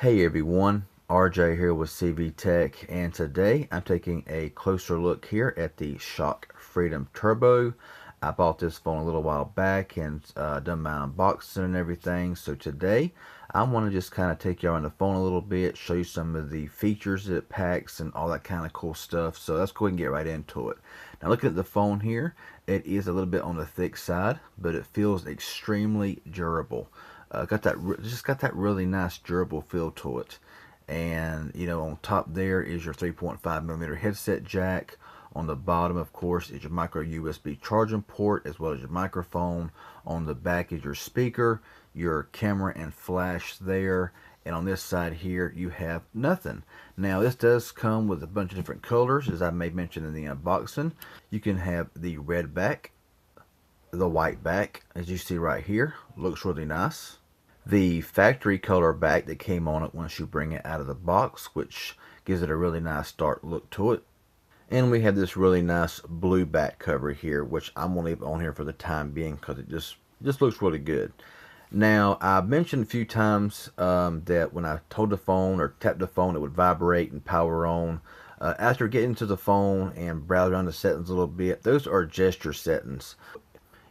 Hey everyone, RJ here with CV Tech, and today I'm taking a closer look here at the Shock Freedom Turbo. I bought this phone a little while back and done my unboxing and everything. So today I want to just kind of take you around the phone a little bit, show you some of the features that it packs and all that kind of cool stuff. So let's go ahead and get right into it. Now looking at the phone here, it is a little bit on the thick side, but it feels extremely durable. Just got that really nice durable feel to it. And on top there is your 3.5 millimeter headset jack. On the bottom, of course, is your micro USB charging port as well as your microphone. On the back is your speaker, your camera and flash there. And on this side here, you have nothing. Now, this does come with a bunch of different colors, as I may mention in the unboxing. You can have the red back, the white back, as you see right here. Looks really nice. The factory color back that came on it once you bring it out of the box, which gives it a really nice dark look to it. And we have this really nice blue back cover here, which I'm going to leave on here for the time being because it just looks really good. Now, I've mentioned a few times that when I hold the phone or tap the phone, it would vibrate and power on. After getting to the phone and browse around the settings a little bit, those are gesture settings.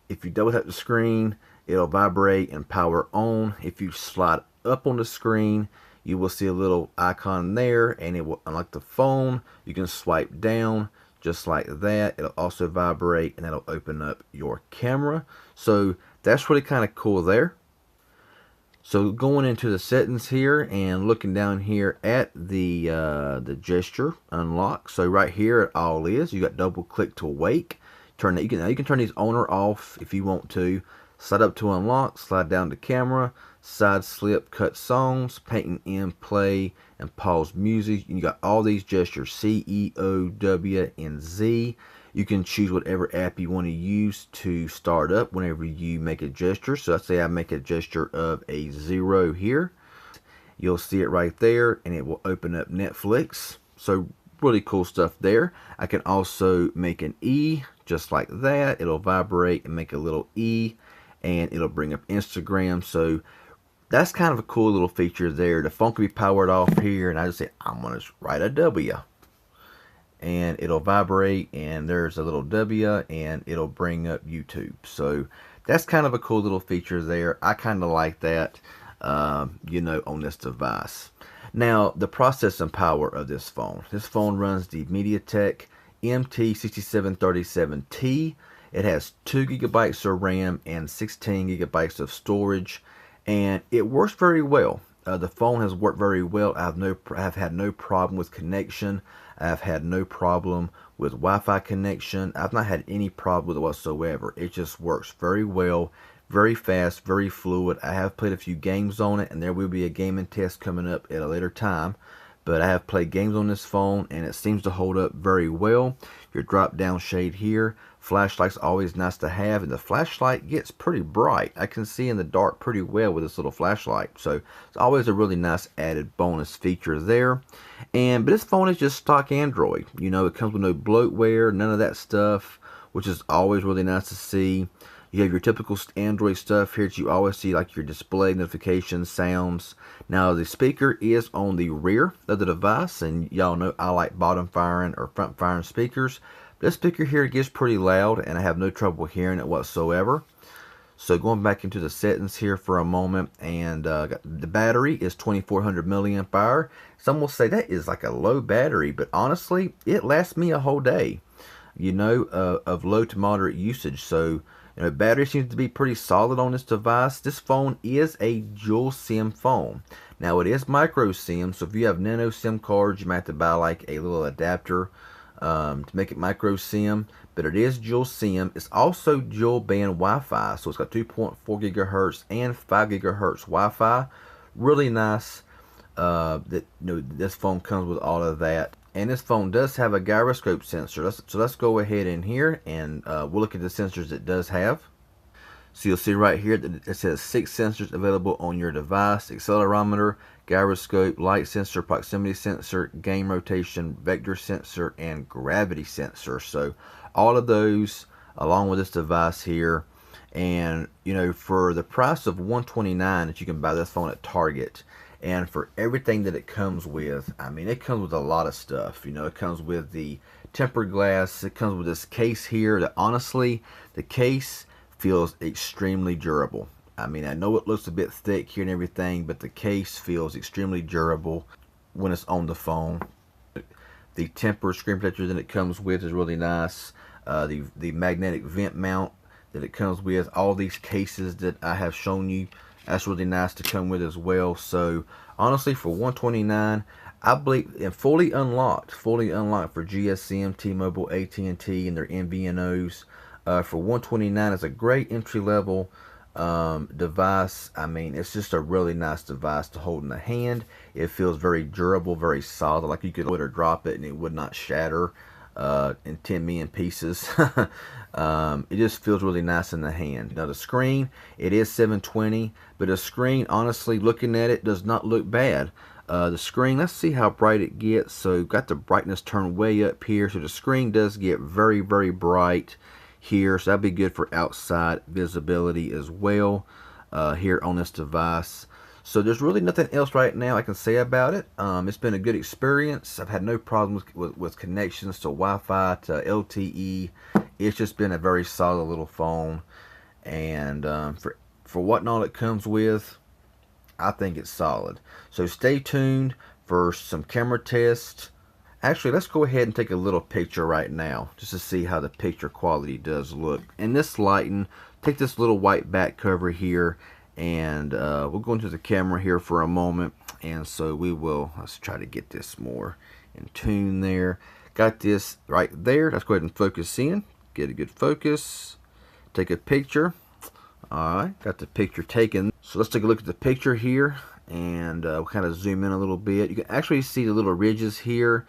If you double tap the screen, it'll vibrate and power on. If you slide up on the screen, you will see a little icon there, and it will unlock the phone. You can swipe down just like that. It'll also vibrate, and that'll open up your camera. So that's really kind of cool there. So going into the settings here and looking down here at the gesture unlock. So right here it all is. You got double click to wake. Turn that. You can turn these on or off if you want to. Slide up to unlock, slide down to camera, side slip, cut songs, paint and end, play, and pause music. You got all these gestures, C, E, O, W, and Z. You can choose whatever app you want to use to start up whenever you make a gesture. So let's say I make a gesture of a 0 here. You'll see it right there, and it will open up Netflix. So really cool stuff there. I can also make an E just like that. It'll vibrate and make a little E, and it'll bring up Instagram. So that's kind of a cool little feature there. The phone can be powered off here, and I just say I'm gonna write a W, and it'll vibrate, and there's a little W, and it'll bring up YouTube. So that's kind of a cool little feature there. I kind of like that, on this device. Now, the processing power of this phone. This phone runs the MediaTek MT6737T. It has 2 gigabytes of RAM and 16 gigabytes of storage, and it works very well. The phone has worked very well. I've had no problem with connection. I've had no problem with Wi-Fi connection. I've not had any problem with it whatsoever. It just works very well, very fast, very fluid. I have played a few games on it, and there will be a gaming test coming up at a later time. But I have played games on this phone, and it seems to hold up very well. Your drop down shade here. Flashlight's always nice to have, and the flashlight gets pretty bright. I can see in the dark pretty well with this little flashlight. So it's always a really nice added bonus feature there. But this phone is just stock Android. It comes with no bloatware, none of that stuff, which is always really nice to see. You have your typical Android stuff here that you always see, like your display notifications, sounds. Now, the speaker is on the rear of the device, and y'all know I like bottom firing or front firing speakers. This speaker here gets pretty loud, and I have no trouble hearing it whatsoever. So going back into the settings here for a moment, and the battery is 2400 milliamp hour. Some will say that is like a low battery, but honestly, it lasts me a whole day, of low to moderate usage. So, battery seems to be pretty solid on this device. This phone is a dual SIM phone. Now, it is micro SIM, so if you have nano SIM cards, you might have to buy like a little adapter to make it micro SIM, but it is dual SIM. It's also dual band Wi-Fi, so it's got 2.4 gigahertz and 5 gigahertz Wi-Fi. Really nice that this phone comes with all of that. And this phone does have a gyroscope sensor. So let's go ahead in here, and we'll look at the sensors it does have. So you'll see right here that it says 6 sensors available on your device: accelerometer, gyroscope, light sensor, proximity sensor, game rotation, vector sensor, and gravity sensor. So all of those along with this device here. And for the price of $129 that you can buy this phone at Target, And for everything that it comes with, I mean, it comes with a lot of stuff. You know, it comes with the tempered glass. It comes with this case here that honestly, the case feels extremely durable. I mean, I know it looks a bit thick here and everything, but the case feels extremely durable when it's on the phone. The tempered screen protector that it comes with is really nice. The magnetic vent mount that it comes with, all these cases that I have shown you, that's really nice to come with as well. So honestly, for $129, I believe, and fully unlocked for GSM, T-Mobile, AT&T, and their MVNOs, for $129 is a great entry level device. I mean, it's just a really nice device to hold in the hand. It feels very durable, very solid, like you could put or drop it and it would not shatter in 10 million pieces. It just feels really nice in the hand. Now the screen, it is 720, but the screen, honestly, looking at it, does not look bad. The screen, let's see how bright it gets. So got the brightness turned way up here, so the screen does get very, very bright here, so that'd be good for outside visibility as well here on this device. So there's really nothing else right now I can say about it. It's been a good experience. I've had no problems with connections to Wi-Fi, to LTE. It's just been a very solid little phone, and for what and all it comes with, I think it's solid. So stay tuned for some camera tests. Actually, let's go ahead and take a little picture right now just to see how the picture quality does look. In this lighting, take this little white back cover here, and we'll go into the camera here for a moment. And so we will, let's try to get this more in tune there. Got this right there. Let's go ahead and focus in. Get a good focus. Take a picture. Alright, got the picture taken. So let's take a look at the picture here, and we'll kind of zoom in a little bit. You can actually see the little ridges here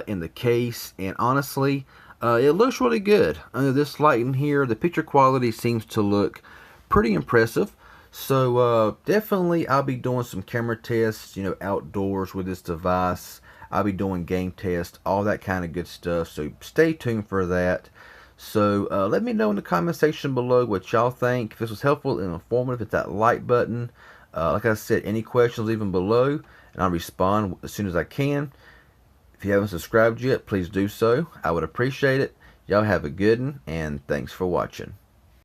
in the case, and honestly, it looks really good. Under this lighting here, the picture quality seems to look pretty impressive. So definitely I'll be doing some camera tests, you know, outdoors with this device. I'll be doing game tests, all that kind of good stuff. So stay tuned for that. So let me know in the comment section below what y'all think. If this was helpful and informative, hit that like button. Like I said, any questions, leave them below, and I'll respond as soon as I can. If you haven't subscribed yet, please do so. I would appreciate it. Y'all have a good one, and thanks for watching.